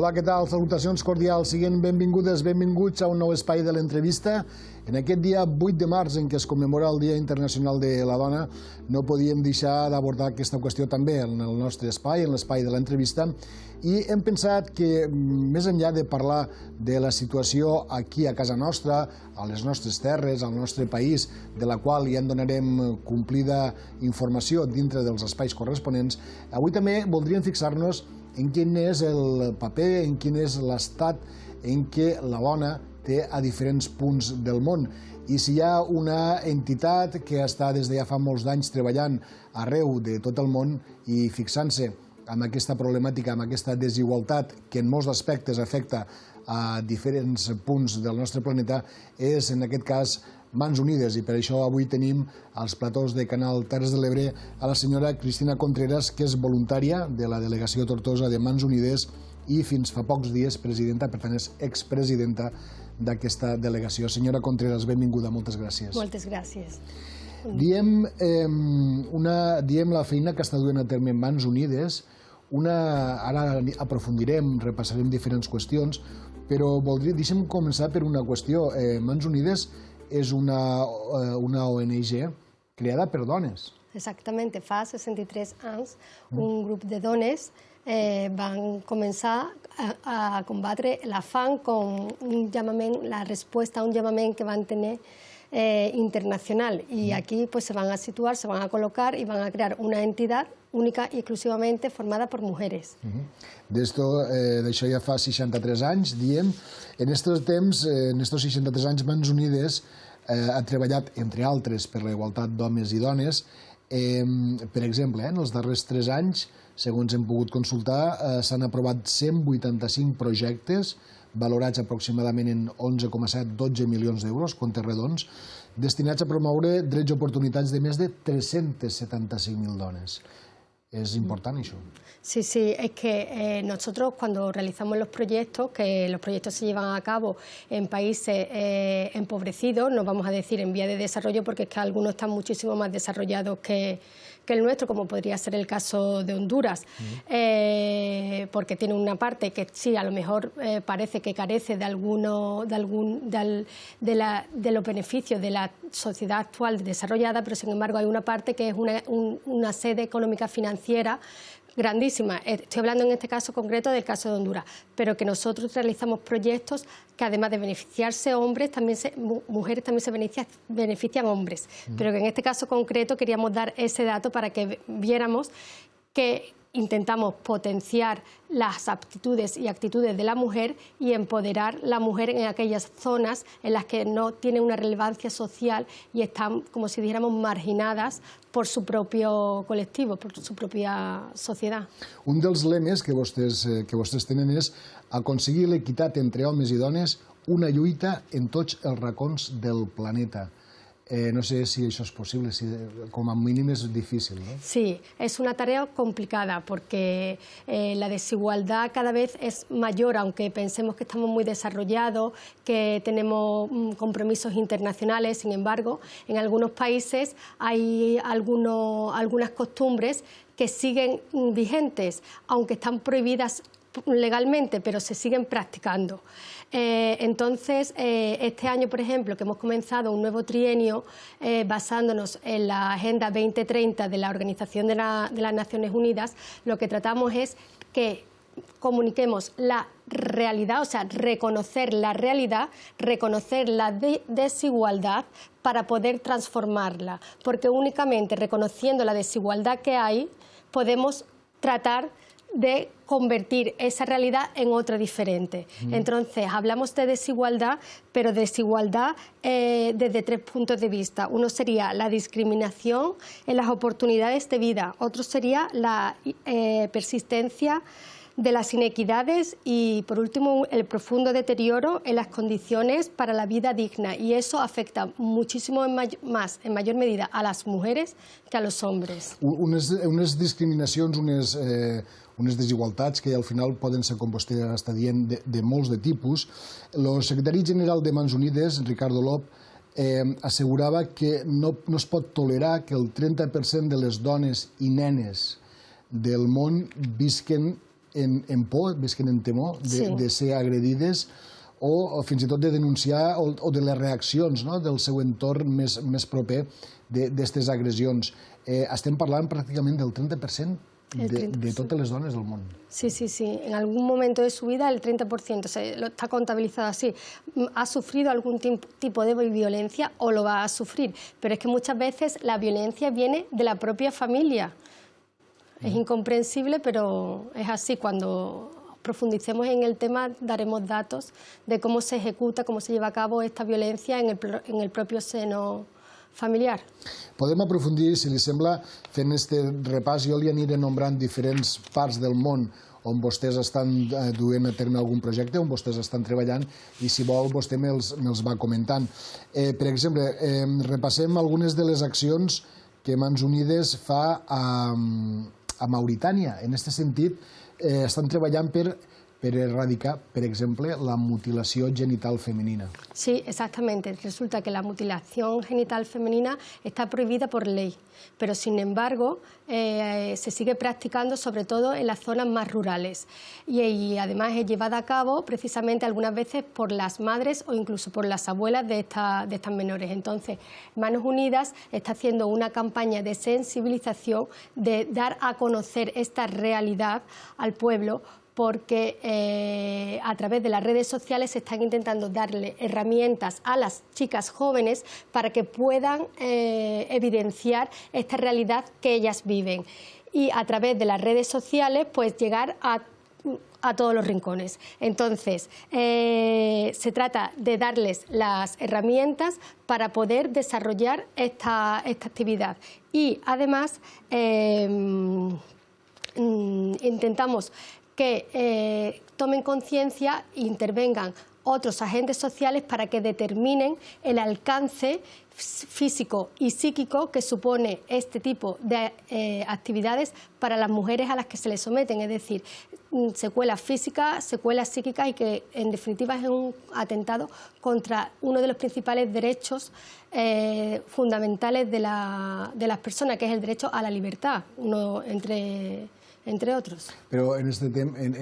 Hola, què tal? Salutacions cordials. Siguin benvingudes, benvinguts a un nou espai de l'entrevista. En aquest dia 8 de març, en què es commemora el Dia Internacional de la Dona, no podíem deixar d'abordar aquesta qüestió també en el nostre espai, en l'espai de l'entrevista, i hem pensat que, més enllà de parlar de la situació aquí a casa nostra, a les nostres terres, al nostre país, de la qual ja en donarem complida informació dintre dels espais corresponents, avui també voldríem fixar-nos en quin és el paper, en quin és l'estat en què la dona té a diferents punts del món. I si hi ha una entitat que està des de ja fa molts d'anys treballant arreu de tot el món i fixant-se en aquesta problemàtica, en aquesta desigualtat que en molts aspectes afecta a diferents punts del nostre planeta, és en aquest cas Mans Unides, i per això avui tenim als platós de Canal Terres de l'Ebre a la senyora Cristina Contreras, que és voluntària de la delegació Tortosa de Mans Unides i fins fa pocs dies presidenta, per tant és expresidenta d'aquesta delegació. Senyora Contreras, benvinguda, moltes gràcies. Moltes gràcies. Diem la feina que està duent a terme Mans Unides. Ara aprofundirem, repassarem diferents qüestions, però deixem començar per una qüestió. Mans Unides és una ONG creada per dones. Exactament, fa 63 anys un grup de dones van començar a combatre la fam com un llamament, la resposta a un llamament que van tenir internacional. Y aquí pues se van a situar, se van a colocar y van a crear una entidad única y exclusivamente formada por mujeres. D'això ja fa 63 anys, diem. En aquests temps, en aquests 63 anys, Mans Unides ha treballat, entre altres, per la igualtat d'homes i dones. Per exemple, en els darrers 3 anys, segons hem pogut consultar, s'han aprovat 185 projectes valorats aproximadament en 11,7-12 milions d'euros, comptes redons, destinats a promoure drets i oportunitats de més de 375.000 dones. Es important eso. Sí, sí, es que nosotros cuando realizamos los proyectos, que los proyectos se llevan a cabo en países empobrecidos, no vamos a decir en vía de desarrollo, porque es que algunos están muchísimo más desarrollados que el nuestro, como podría ser el caso de Honduras, porque tiene una parte que sí, a lo mejor parece que carece de los beneficios de la sociedad actual desarrollada, pero sin embargo hay una parte que es una sede económica financiera grandísima. Estoy hablando en este caso concreto del caso de Honduras, pero que nosotros realizamos proyectos que además de beneficiarse hombres, mujeres también se benefician hombres. Pero que en este caso concreto queríamos dar ese dato para que viéramos que intentamos potenciar las aptitudes y actitudes de la mujer y empoderar la mujer en aquellas zonas en las que no tienen una relevancia social y están, como si dijéramos, marginadas por su propio col·lectiu, per su pròpia societat. Un dels lemes que vostès tenen és aconseguir l'equitat entre homes i dones, una lluita en tots els racons del planeta. No sé si eso es posible, como a mínimo es difícil, ¿no? Sí, es una tarea complicada porque la desigualdad cada vez es mayor, aunque pensemos que estamos muy desarrollados, que tenemos compromisos internacionales. Sin embargo, en algunos países hay algunas costumbres que siguen vigentes, aunque están prohibidas legalmente, pero se siguen practicando. Entonces, este año, por ejemplo, que hemos comenzado un nuevo trienio basándonos en la Agenda 2030 de la Organización de las Naciones Unidas, lo que tratamos es que comuniquemos la realidad, o sea, reconocer la realidad, reconocer la desigualdad para poder transformarla, porque únicamente reconociendo la desigualdad que hay podemos tratar de convertir esa realidad en otra diferente. Entonces, hablamos de desigualdad, pero desigualdad desde 3 puntos de vista. Uno sería la discriminación en las oportunidades de vida, otro sería la persistencia de las inequidades y, por último, el profundo deterioro en las condiciones para la vida digna. Y eso afecta muchísimo más, en mayor medida, a las mujeres que a los hombres. Unes discriminacions, unes desigualtats que al final poden ser, com vostè està dient, de molts de tipus. El secretari general de Mans Unides, Ricardo Lop, assegurava que no es pot tolerar que el 30% de les dones i nenes del món visquen en por, visquen en temor de ser agredides o fins i tot de denunciar o de les reaccions del seu entorn més proper d'aquestes agressions. Estem parlant pràcticament del 30% de totes les dones del món. Sí, sí, sí. En algún momento de su vida el 30%, está contabilizado así, ha sufrido algún tipo de violencia o lo va a sufrir. Pero es que muchas veces la violencia viene de la propia familia. Es incomprensible, pero es así. Cuando profundicemos en el tema daremos datos de cómo se ejecuta, cómo se lleva a cabo esta violencia en el propio seno familiar. Podem aprofundir, si li sembla, fent aquest repàs. Jo li aniré nombrant diferents parts del món on vostès estan duent a terme algun projecte, on vostès estan treballant, i si vol vostè me'ls va comentant. Per exemple, repassem algunes de les accions que Mans Unides fa a Mauritània. En aquest sentit, estan treballant per erradicar, por ejemplo, la mutilación genital femenina. Sí, exactamente. Resulta que la mutilación genital femenina está prohibida por ley, pero sin embargo se sigue practicando sobre todo en las zonas más rurales y además es llevada a cabo precisamente algunas veces por las madres o incluso por las abuelas de estas menores. Entonces, Manos Unidas está haciendo una campaña de sensibilización, de dar a conocer esta realidad al pueblo, porque a través de las redes sociales se están intentando darle herramientas a las chicas jóvenes para que puedan evidenciar esta realidad que ellas viven y a través de las redes sociales pues llegar a todos los rincones. Entonces, se trata de darles las herramientas para poder desarrollar esta actividad y además intentamos que tomen conciencia e intervengan otros agentes sociales para que determinen el alcance físico y psíquico que supone este tipo de actividades para las mujeres a las que se les someten, es decir, secuelas físicas, secuelas psíquicas y que en definitiva es un atentado contra uno de los principales derechos fundamentales de las personas, que es el derecho a la libertad, entre otros. Però en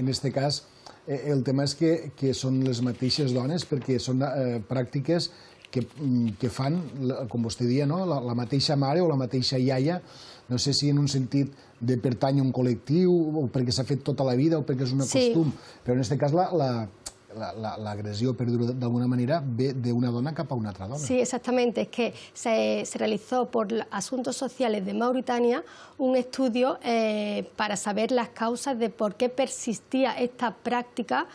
este cas el tema és que són les mateixes dones perquè són pràctiques que fan, com vostè dia, la mateixa mare o la mateixa iaia, no sé si en un sentit de pertany a un col·lectiu o perquè s'ha fet tota la vida o perquè és un costum, però en aquest cas l'agressió, per dir-ho d'alguna manera, ve d'una dona cap a una altra dona. Sí, exactamente. Es que se realizó por Asuntos Sociales de Mauritania un estudio para saber las causas de por qué persistía esta práctica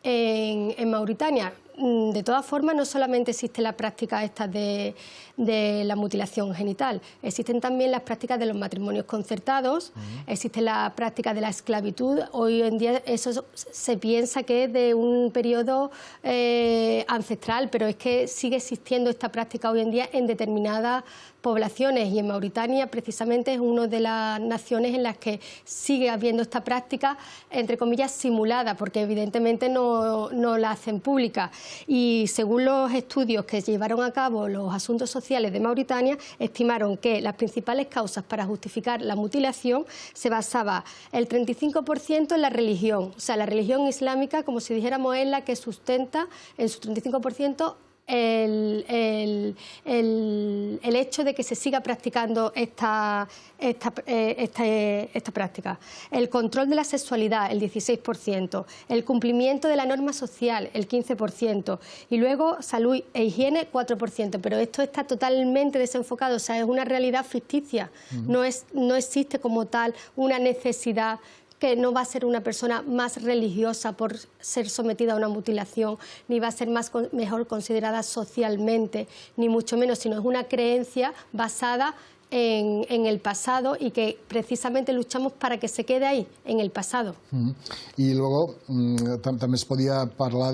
en Mauritania. De todas formas, no solamente existe la práctica esta de la mutilación genital, existen también las prácticas de los matrimonios concertados, existe la práctica de la esclavitud. Hoy en día eso se piensa que es de un periodo ancestral, pero es que sigue existiendo esta práctica hoy en día en determinadas poblaciones y en Mauritania precisamente es una de las naciones en las que sigue habiendo esta práctica, entre comillas, simulada, porque evidentemente no la hacen pública. Y según los estudios que llevaron a cabo los Asuntos Sociales de Mauritania, estimaron que las principales causas para justificar la mutilación se basaba el 35% en la religión, o sea, la religión islámica, como si dijéramos, es la que sustenta en su 35% el hecho de que se siga practicando esta práctica. El control de la sexualidad, el 16%, el cumplimiento de la norma social, el 15%, y luego salud e higiene, 4%, pero esto está totalmente desenfocado, o sea, es una realidad ficticia, no existe como tal una necesidad, que no va a ser una persona más religiosa por ser sometida a una mutilación, ni va a ser mejor considerada socialmente, ni mucho menos, sino es una creencia basada en el pasado y que precisamente luchamos para que se quede ahí, en el pasado. I luego també es podia parlar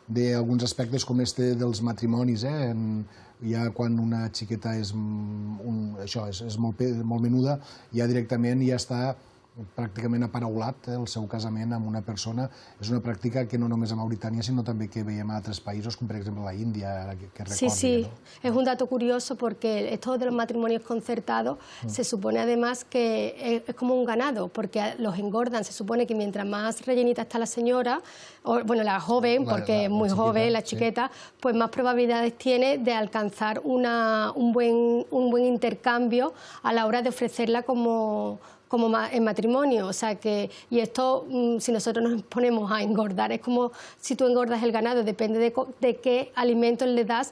d'alguns aspectes com este dels matrimonis, ja quan una xiqueta és molt menuda, ja directament ja està pràcticament aparaulat el seu casament amb una persona. És una pràctica que no només a Mauritania, sinó també que veiem a altres països, com per exemple la Índia, que recordi. Sí, es un dato curioso porque esto de los matrimonios concertados se supone además que es como un ganado, porque los engordan. Se supone que mientras más rellenita está la señora, bueno, la joven, porque es muy joven, la chiqueta, pues más probabilidades tiene de alcanzar un buen intercambio a la hora de ofrecerla como en matrimonio. O sea que, y esto, si nosotros nos ponemos a engordar, es como si tú engordas el ganado, depende de qué alimentos le das,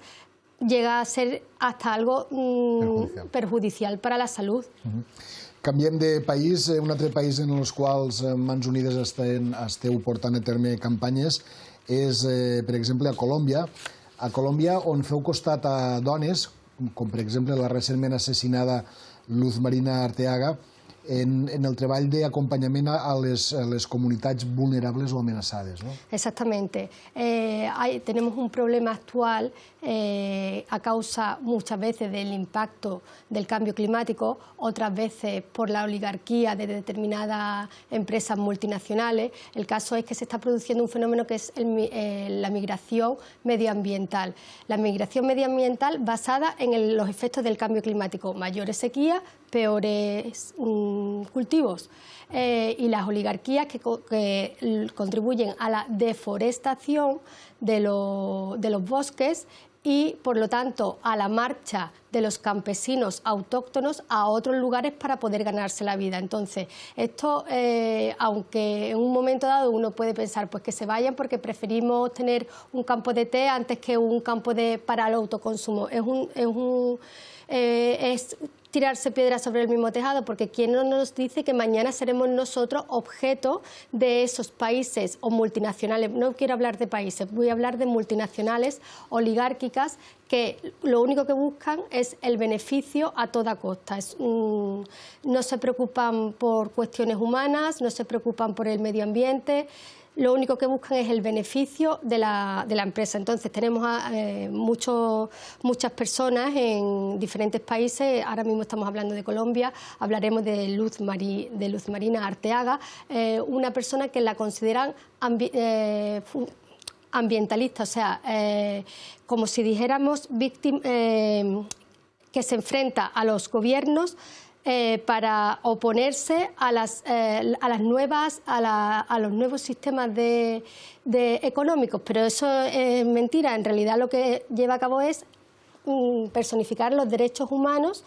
llega a ser hasta algo perjudicial para la salud. Canviem de país. Un altre país en els quals Mans Unides esteu portant a terme campanyes és, per exemple, a Colòmbia. A Colòmbia, on feu costat a dones, com per exemple la recentment assassinada Luz Marina Arteaga, en el treball d'acompanyament a les comunitats vulnerables o amenaçades, ¿no? Exactamente. Tenemos un problema actual a causa muchas veces del impacto del cambio climático, otras veces por la oligarquía de determinadas empresas multinacionales. El caso es que se está produciendo un fenómeno que es la migración medioambiental. La migración medioambiental basada en los efectos del cambio climático, mayores sequías, peores cultivos, y las oligarquías que contribuyen a la deforestación de los bosques y, por lo tanto, a la marcha de los campesinos autóctonos a otros lugares para poder ganarse la vida. Entonces, esto, aunque en un momento dado uno puede pensar pues que se vayan porque preferimos tener un campo de té antes que un campo para el autoconsumo, es tirarse piedras sobre el mismo tejado, porque ¿quién no nos dice que mañana seremos nosotros objeto de esos países o multinacionales? No quiero hablar de países, voy a hablar de multinacionales oligárquicas que lo único que buscan es el beneficio a toda costa. No se preocupan por cuestiones humanas, no se preocupan por el medio ambiente. Lo único que buscan es el beneficio de la empresa. Entonces tenemos muchas personas en diferentes países. Ahora mismo estamos hablando de Colombia, hablaremos de Luz Marina Arteaga, una persona que la consideran ambientalista, o sea, como si dijéramos que se enfrenta a los gobiernos para oponerse a los nuevos sistemas económicos. Pero eso es mentira. En realidad lo que lleva a cabo es personificar los derechos humanos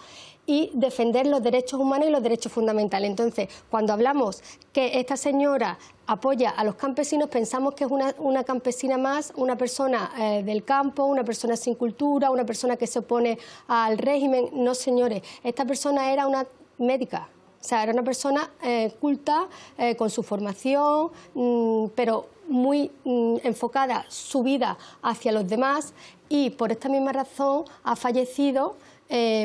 y defender los derechos humanos y los derechos fundamentales. Entonces, cuando hablamos que esta señora apoya a los campesinos, pensamos que es una campesina más, una persona del campo, una persona sin cultura, una persona que se opone al régimen. No, señores, esta persona era una médica. O sea, era una persona culta, con su formación, pero muy enfocada su vida hacia los demás, y por esta misma razón ha fallecido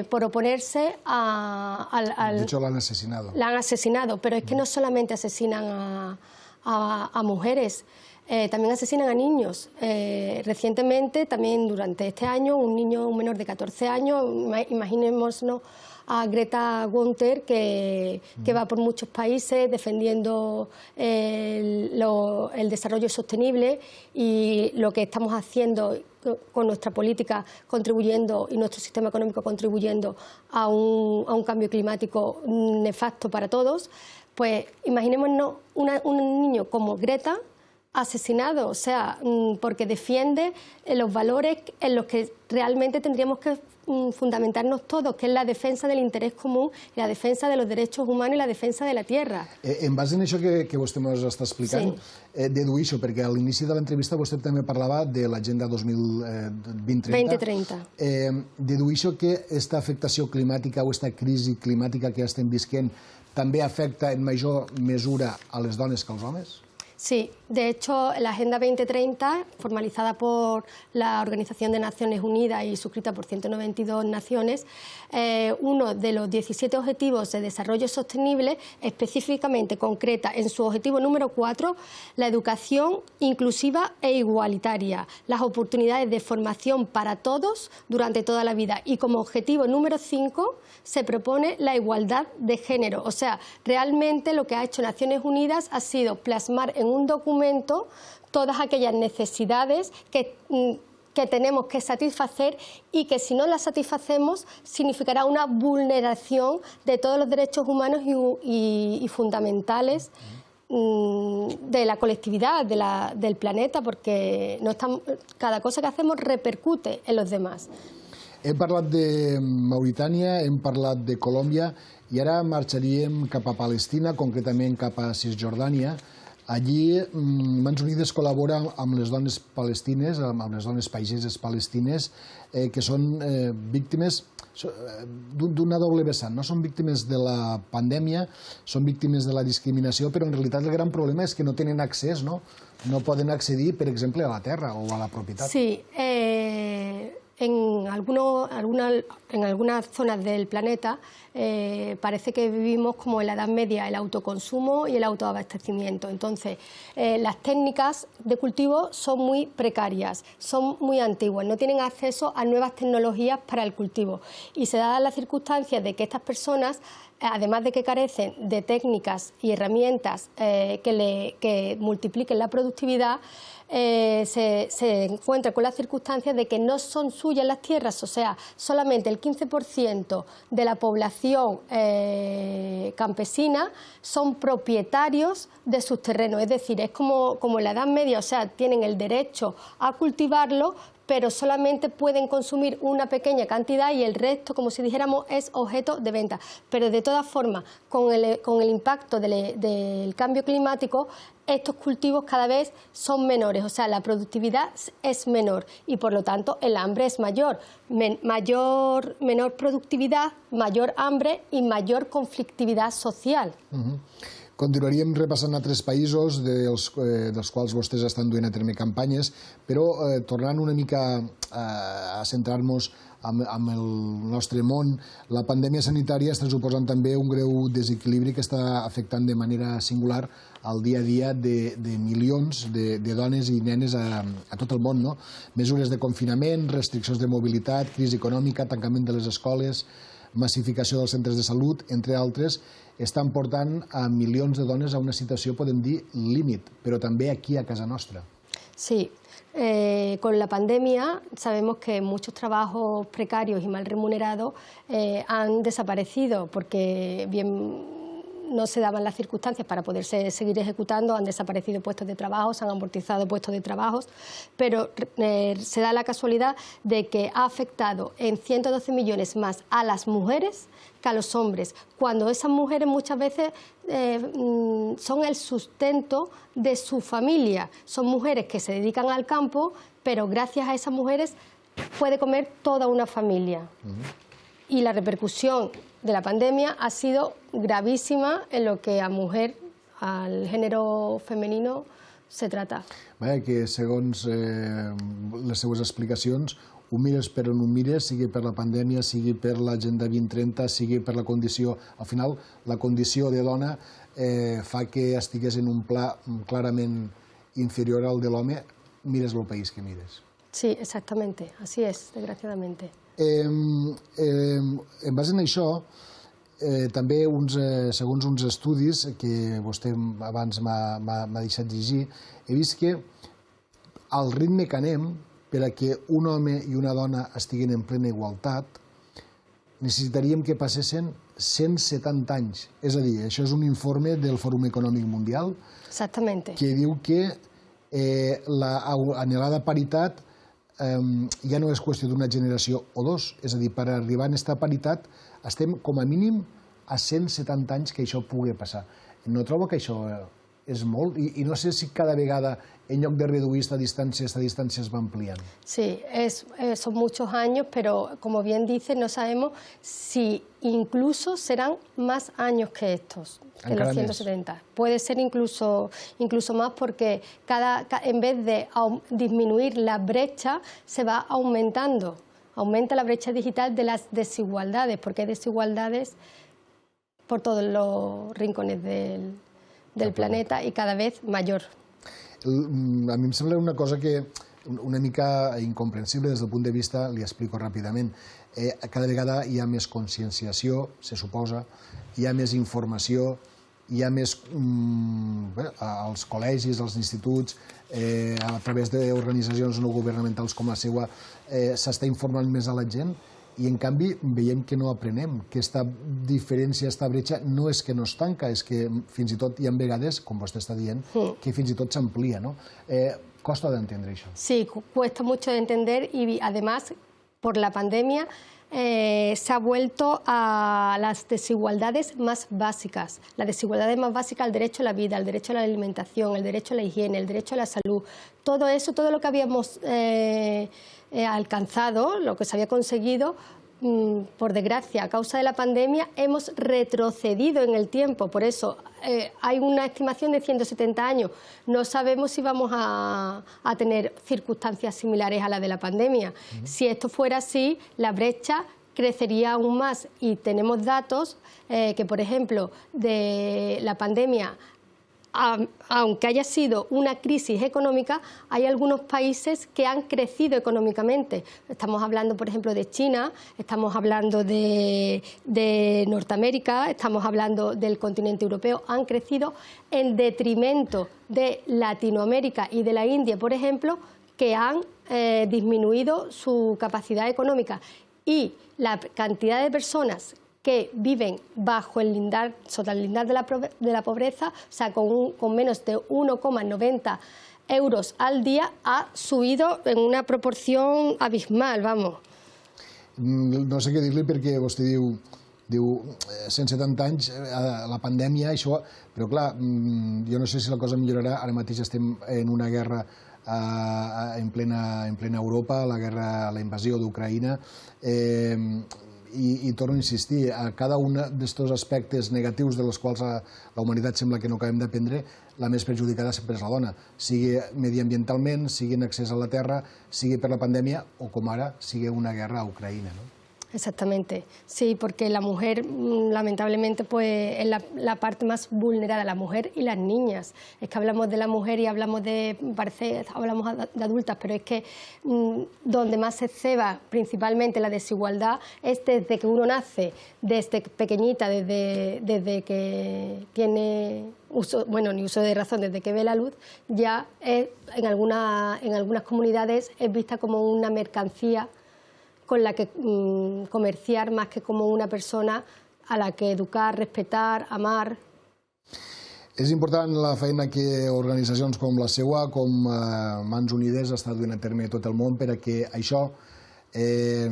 por oponerse al... De hecho, la han asesinado. La han asesinado, pero es que no solamente asesinan a mujeres, también asesinan a niños. Recientemente, también durante este año, un menor de 14 años, imaginémonos a Greta Thunberg, que va por muchos países defendiendo el desarrollo sostenible, y lo que estamos haciendo con nuestra política contribuyendo, y nuestro sistema económico contribuyendo a un cambio climático nefasto para todos. Pues imaginémonos un niño como Greta asesinado, o sea, porque defiende los valores en los que realmente tendríamos que fundamentarnos todos, que és la defensa de l'interès comú, la defensa de los derechos humanos i la defensa de la tierra. En base en això que vostè ens està explicant, deduïixo, perquè a l'inici de l'entrevista vostè també parlava de l'Agenda 2030. Deduïxo que aquesta afectació climàtica o aquesta crisi climàtica que estem visquent també afecta en major mesura a les dones que als homes? Sí, De hecho, la Agenda 2030, formalizada por la Organización de Naciones Unidas y suscrita por 192 naciones, uno de los 17 Objetivos de Desarrollo Sostenible específicamente concreta en su objetivo número 4 la educación inclusiva e igualitaria, las oportunidades de formación para todos durante toda la vida, y como objetivo número 5 se propone la igualdad de género. O sea, realmente lo que ha hecho Naciones Unidas ha sido plasmar en un documento todas aquellas necesidades que tenemos que satisfacer y que si no las satisfacemos significará una vulneración de todos los derechos humanos y fundamentales de la colectividad, del planeta, porque cada cosa que hacemos repercute en los demás. Hem parlat de Mauritània, hem parlat de Colòmbia i ara marxaríem cap a Palestina, concretament cap a Cisjordània. Allí Mans Unides col·labora amb les dones palestines, amb les dones pageses palestines, que són víctimes d'una doble vessant. No són víctimes de la pandèmia, són víctimes de la discriminació, però en realitat el gran problema és que no tenen accés, no poden accedir, per exemple, a la terra o a la propietat. Sí, en algunas zonas del planeta parece que vivimos como en la Edad Media, el autoconsumo y el autoabastecimiento. Entonces, las técnicas de cultivo son muy precarias, son muy antiguas, no tienen acceso a nuevas tecnologías para el cultivo. Y se da la circunstancia de que estas personas, además de que carecen de técnicas y herramientas que multipliquen la productividad, se encuentra con la circunstancia de que no son suyas las tierras, o sea, solamente el 15% de la población campesina son propietarios de sus terrenos, es decir, es como en la Edad Media, o sea, tienen el derecho a cultivarlo, pero solamente pueden consumir una pequeña cantidad y el resto, como si dijéramos, es objeto de venta. Pero de todas formas, con el impacto del cambio climático, estos cultivos cada vez son menores, o sea, la productividad es menor y por lo tanto el hambre es mayor. Menor productividad, mayor hambre y mayor conflictividad social. Continuaríem repassant altres països dels quals vostès estan duent a terme campanyes, però tornant una mica a centrar-nos en el nostre món, la pandèmia sanitària està suposant també un greu desequilibri que està afectant de manera singular al dia a dia de milions de dones i nenes a tot el món. Mesures de confinament, restriccions de mobilitat, crisi econòmica, tancament de les escoles, massificació dels centres de salut, entre altres, estan portant a milions de dones a una situació, podem dir, límit, però també aquí a casa nostra. Sí, con la pandemia sabemos que muchos trabajos precarios y mal remunerados han desaparecido porque bien no se daban las circunstancias para poderse seguir ejecutando, han desaparecido puestos de trabajo, se han amortizado puestos de trabajo, pero se da la casualidad de que ha afectado en 112 millones más a las mujeres que a los hombres, cuando esas mujeres muchas veces son el sustento de su familia. Son mujeres que se dedican al campo, pero gracias a esas mujeres puede comer toda una familia. Y la repercusión de la pandemia ha sido gravísima en lo que a mujer, al género femenino, se trata. Vaja, que segons les seues explicacions, ho mires per on ho mires, sigui per la pandèmia, sigui per l'Agenda 2030, sigui per la condició... Al final, la condició de dona fa que estigués en un pla clarament inferior al de l'home, mires el país que mires. Sí, exactamente, así es, desgraciadamente. En base a això, també, segons uns estudis que vostè abans m'ha deixat llegir, he vist que al ritme que anem, per a que un home i una dona estiguin en plena igualtat, necessitaríem que passessin 170 anys. És a dir, això és un informe del Fòrum Econòmic Mundial que diu que l'anhelada paritat ja no és qüestió d'una generació o dos, és a dir, per arribar a aquesta paritat estem com a mínim a 170 anys que això pugui passar. No trobo que això és molt, i no sé si cada vegada en lloc de reduir esta distància es va ampliant. Sí, son muchos años, pero como bien dice, no sabemos si incluso serán más años que estos, que los 170. Puede ser incluso más, porque en vez de disminuir la brecha, se va aumentando. Aumenta la brecha digital de las desigualdades, porque hay desigualdades por todos los rincones del planeta y cada vez mayor. A mi em sembla una cosa que una mica incomprensible des del punt de vista, li explico ràpidament. Cada vegada hi ha més conscienciació, se suposa, hi ha més informació, hi ha més als col·legis, als instituts, a través d'organitzacions no governamentals com la seva, s'està informant més a la gent, i en canvi veiem que no aprenem, que aquesta diferència, aquesta bretxa, no és que no es tanca, és que fins i tot hi ha vegades, com vostè està dient, que fins i tot s'amplia, no? Costa d'entendre això. Sí, cuesta mucho de entender, y además por la pandemia se ha vuelto a las desigualdades más básicas. Las desigualdades más básicas, el derecho a la vida, el derecho a la alimentación, el derecho a la higiene, el derecho a la salud. Todo eso, todo lo que habíamos alcanzado, lo que se había conseguido, por desgracia, a causa de la pandemia, hemos retrocedido en el tiempo. Por eso hay una estimación de 170 años. No sabemos si vamos a tener circunstancias similares a las de la pandemia. Si esto fuera así, la brecha crecería aún más. Y tenemos datos que, por ejemplo, de la pandemia, aunque haya sido una crisis económica, hay algunos países que han crecido económicamente. Estamos hablando, por ejemplo, de China, estamos hablando de Norteamérica, estamos hablando del continente europeo. Han crecido en detrimento de Latinoamérica y de la India, por ejemplo, que han disminuido su capacidad económica. Y la cantidad de personas que viven bajo el lindar, sobre el lindar de la pobreza, o sea, con menos de 1,90 euros al día, ha subido en una proporción abismal, vamos. No sé què dir-li, perquè vostè diu 170 anys, la pandèmia, això, però clar, jo no sé si la cosa millorarà. Ara mateix estem en una guerra en plena Europa, la invasió d'Ucraïna, i torno a insistir, a cada un d'aquests aspectes negatius dels quals la humanitat sembla que no acabem d'aprendre, la més perjudicada sempre és la dona, sigui mediambientalment, sigui en accés a la terra, sigui per la pandèmia o, com ara, sigui una guerra a Ucraïna, no? Exactamente, sí, porque la mujer lamentablemente pues es la parte más vulnerada, la mujer y las niñas. Es que hablamos de la mujer y hablamos hablamos de adultas, pero es que donde más se ceba principalmente la desigualdad es desde que uno nace, desde pequeñita, desde que tiene uso, bueno, ni uso de razón, desde que ve la luz, ya en algunas comunidades es vista como una mercancía con la que comerciar, más que como una persona a la que educar, respetar, amar. És important la feina que organitzacions com la seua, com Mans Unides, està duent a terme a tot el món per a que això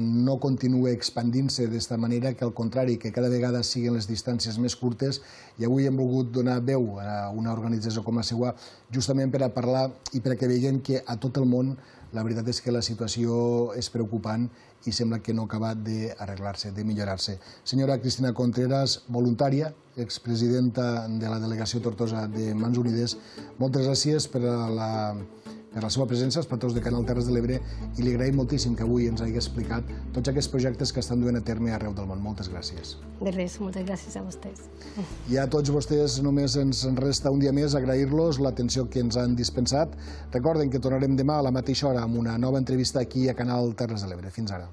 no continuï expandint-se d'esta manera, que al contrari, que cada vegada siguin les distàncies més curtes. I avui hem volgut donar veu a una organització com la seua justament per a parlar i per a que veiem que a tot el món la veritat és que la situació és preocupant i sembla que no ha acabat d'arreglar-se, de millorar-se. Senyora Cristina Contreras, voluntària, expresidenta de la delegació Tortosa de Mans Unides, moltes gràcies per la seva presència als platós de Canal Terres de l'Ebre i li agraïm moltíssim que avui ens hagi explicat tots aquests projectes que estan duent a terme arreu del món. Moltes gràcies. De res, moltes gràcies a vostès. I a tots vostès només ens resta un dia més agrair-los l'atenció que ens han dispensat. Recorden que tornarem demà a la mateixa hora amb una nova entrevista aquí a Canal Terres de l'Ebre. Fins ara.